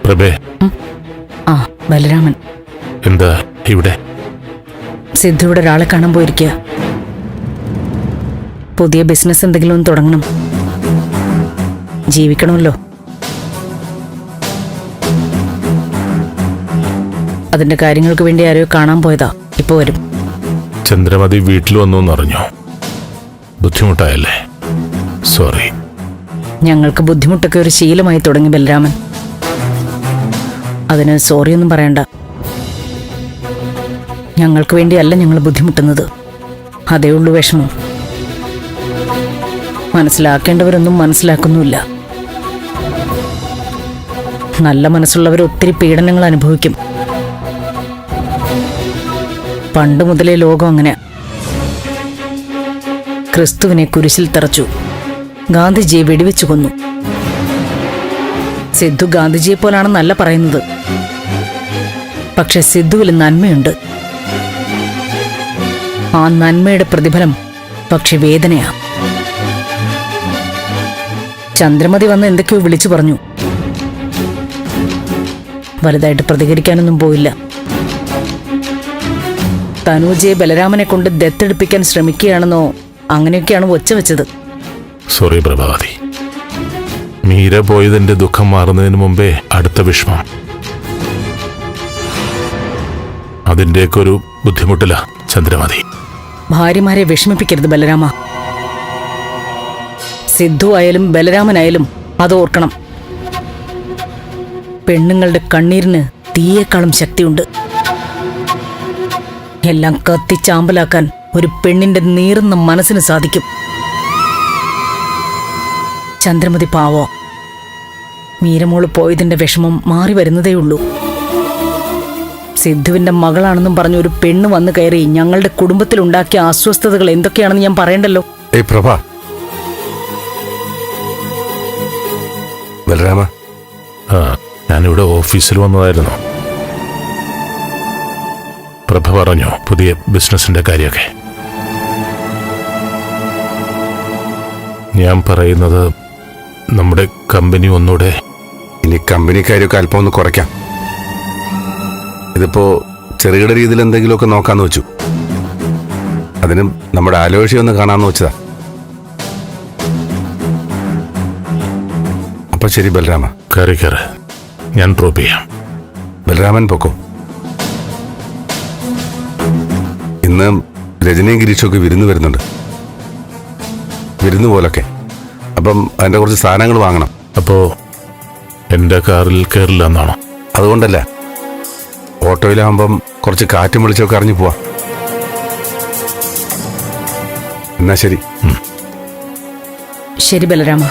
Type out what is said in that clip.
പ്രഭേ. ആ ബലരാമൻ. എന്താ ഇവിടെ? സിദ്ധുവിടെ ഒരാളെ കാണാൻ പോയിരിക്കുക. പുതിയ ബിസിനസ് എന്തെങ്കിലും ഒന്ന് തുടങ്ങണം, ജീവിക്കണമല്ലോ. അതിന്റെ കാര്യങ്ങൾക്ക് വേണ്ടി ആരെയോ കാണാൻ പോയതാ. ഇപ്പൊ വരും. ചന്ദ്രമതി വീട്ടിൽ വന്നു എന്നറിഞ്ഞോ? ബുദ്ധിമുട്ടായല്ലേ? സോറി. ഞങ്ങൾക്ക് ബുദ്ധിമുട്ടൊക്കെ ഒരു ശീലമായി തുടങ്ങി ബലരാമൻ. അതിന് സോറിയൊന്നും പറയണ്ട. ഞങ്ങൾക്ക് വേണ്ടിയല്ല ഞങ്ങൾ ബുദ്ധിമുട്ടുന്നത്, അതേ ഉള്ളൂ വിഷമം. മനസ്സിലാക്കേണ്ടവരൊന്നും മനസ്സിലാക്കുന്നുമില്ല. നല്ല മനസ്സുള്ളവർ ഒത്തിരി പീഡനങ്ങൾ അനുഭവിക്കും. പണ്ട് മുതലേ ലോകം അങ്ങനെ. ക്രിസ്തുവിനെ കുരിശിൽ തറച്ചു, ഗാന്ധിജിയെ വെടിവെച്ചു കൊന്നു. സിദ്ധു ഗാന്ധിജിയെ പോലാണെന്നല്ല പറയുന്നത്, പക്ഷെ സിദ്ധുവിൽ നന്മയുണ്ട്. ആ നന്മയുടെ പ്രതിഫലം പക്ഷെ വേദനയാ. ചന്ദ്രമതി വന്ന് എന്തൊക്കെയോ വിളിച്ചു പറഞ്ഞു. വലുതായിട്ട് പ്രതികരിക്കാനൊന്നും പോയില്ല. തനൂജയെ ബലരാമനെ കൊണ്ട് ദത്തെടുപ്പിക്കാൻ ശ്രമിക്കുകയാണെന്നോ അങ്ങനെയൊക്കെയാണ് ഒച്ച വെച്ചത്. സോറി പ്രഭാവതി. മീര പോയതിന്റെ ദുഃഖം മാറുന്നതിന് മുമ്പേ അടുത്ത വിഷമം. അതിന്റെയൊക്കെ ഒരു ബുദ്ധിമുട്ടില്ല ചന്ദ്രമതി. ഭാര്യമാരെ വിഷമിപ്പിക്കരുത് ബലരാമ. സിദ്ധു ആയാലും ബലരാമനായാലും അത് ഓർക്കണം. പെണ്ണുങ്ങളുടെ കണ്ണീരിന് തീയേക്കാളും ശക്തിയുണ്ട്. എല്ലാം കത്തിച്ചാമ്പലാക്കാൻ ഒരു പെണ്ണിന്റെ നീറുന്ന മനസ്സിന് സാധിക്കും. ചന്ദ്രമതി പാവോ. മീരമോള് പോയതിന്റെ വിഷമം മാറി വരുന്നതേയുള്ളൂ. സിദ്ധുവിന്റെ മകളാണെന്നും പറഞ്ഞ ഒരു പെണ്ണ് വന്നു കയറി ഞങ്ങളുടെ കുടുംബത്തിൽ ഉണ്ടാക്കിയ അസ്വസ്ഥതകൾ എന്തൊക്കെയാണെന്ന് ഞാൻ പറയണ്ടല്ലോ. പ്രഭ, ബലരാമ. ഞാനിവിടെ ഓഫീസിൽ വന്നതായിരുന്നു. പ്രഭ പറഞ്ഞു പുതിയ ബിസിനസിന്റെ കാര്യമൊക്കെ. ഞാൻ പറയുന്നത് നമ്മുടെ കമ്പനി ഒന്നുകൂടെ. ഇനി കമ്പനിക്കാരൊക്കെ അല്പം ഒന്ന് കുറയ്ക്കാം. ഇതിപ്പോ ചെറുകിട രീതിയിൽ എന്തെങ്കിലുമൊക്കെ നോക്കാന്ന് വെച്ചു. അതിനും നമ്മുടെ ആലോചന ഒന്ന് കാണാന്ന് വെച്ചതാ. അപ്പൊ ശരി ബലരാമ. കയറി ഞാൻ ഡ്രോപ്പ് ചെയ്യാം. ബലരാമൻ പൊക്കോ. ഇന്ന് രജനിയും ഗിരീഷൊക്കെ വിരുന്ന് വരുന്നുണ്ട്. വിരുന്ന് പോലൊക്കെ. അപ്പം അതിൻ്റെ കുറച്ച് സാധനങ്ങൾ വാങ്ങണം. അപ്പോ എൻ്റെ കാറിൽ കയറില്ല എന്നാണോ? അതുകൊണ്ടല്ല, ഓട്ടോയിലാകുമ്പം കുറച്ച് കാറ്റും വെളിച്ചമൊക്കെ അറിഞ്ഞു പോവാം. എന്നാ ശരി. ശരി ബലരാമ.